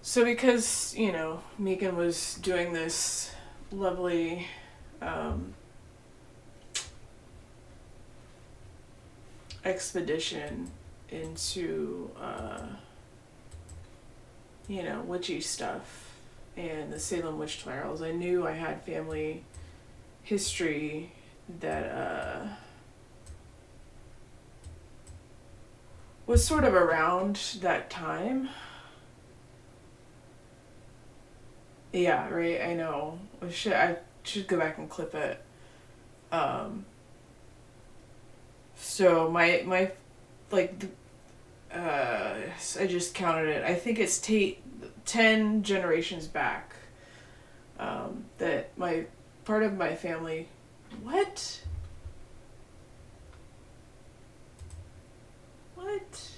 So because, Megan was doing this lovely expedition into, witchy stuff and the Salem witch trials, I knew I had family history that was sort of around that time. Yeah, right. I know. I should go back and clip it. Um, so my like I just counted it. I think it's 10 generations back. That my part of my family. What? What?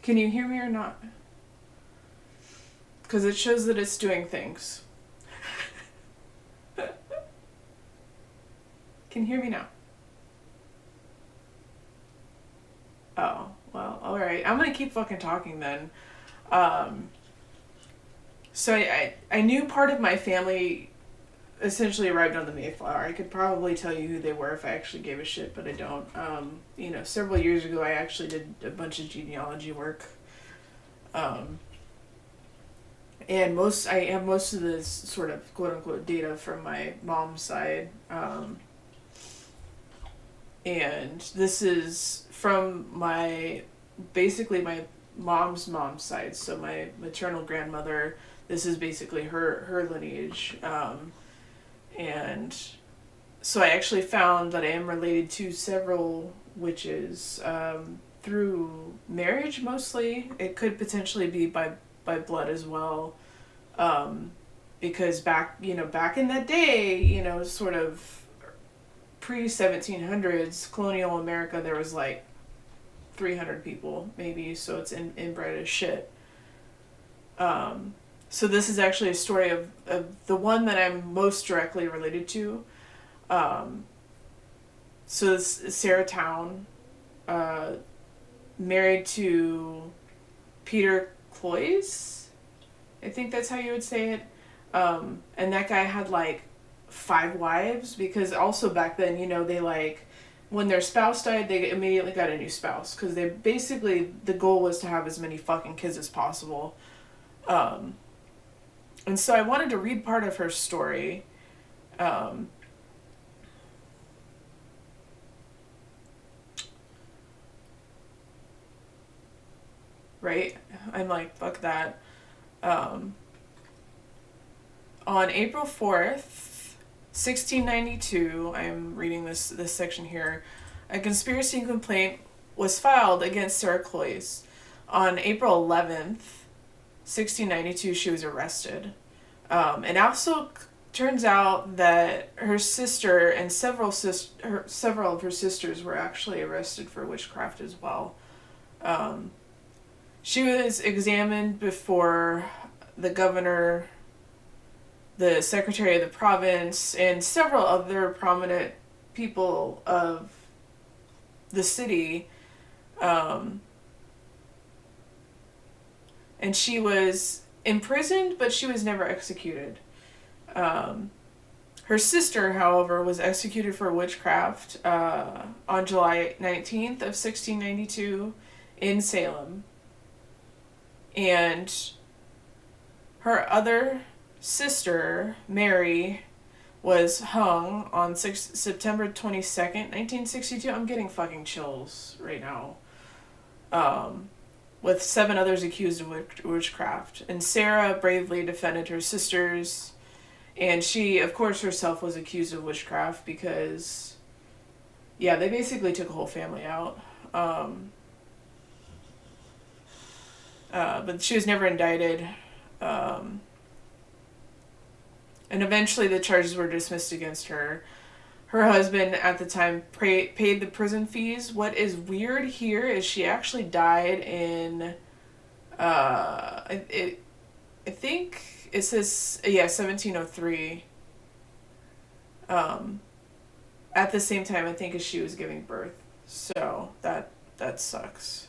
Can you hear me or not? Because it shows that it's doing things. Can you hear me now? Oh, well, alright. I'm gonna keep fucking talking then. Um, so I knew part of my family essentially arrived on the Mayflower. I could probably tell you who they were if I actually gave a shit, but I don't. Several years ago I actually did a bunch of genealogy work. Um, and I have most of this sort of quote unquote data from my mom's side. And this is from basically my mom's side. So my maternal grandmother, this is basically her lineage. And so I actually found that I am related to several witches through marriage mostly. It could potentially be by blood as well. Because back in that day, sort of pre-1700s colonial America, there was like 300 people maybe, so it's inbred as shit. So this is actually a story of the one that I'm most directly related to. So this Sarah Town, married to Peter Cloyes, I think that's how you would say it. And that guy had like 5 wives, because also back then, they like, when their spouse died, they immediately got a new spouse, because they basically, the goal was to have as many fucking kids as possible. And so I wanted to read part of her story. Right? I'm like, fuck that. On April 4th, 1692, I'm reading this section here, a conspiracy complaint was filed against Sarah Cloyes. On April 11th, 1692, she was arrested. And also turns out that her sister and several of her sisters were actually arrested for witchcraft as well. She was examined before the governor, the secretary of the province, and several other prominent people of the city. And she was imprisoned, but she was never executed. Her sister, however, was executed for witchcraft on July 19th of 1692 in Salem. And her other sister, Mary, was hung on September 22nd, 1962. I'm getting fucking chills right now. With 7 others accused of witchcraft. And Sarah bravely defended her sisters. And she, of course, herself was accused of witchcraft because, yeah, they basically took a whole family out. But she was never indicted. And eventually the charges were dismissed against her. Her husband at the time paid the prison fees. What is weird here is she actually died in, I think it says, 1703. At the same time, I think, as she was giving birth. So that sucks.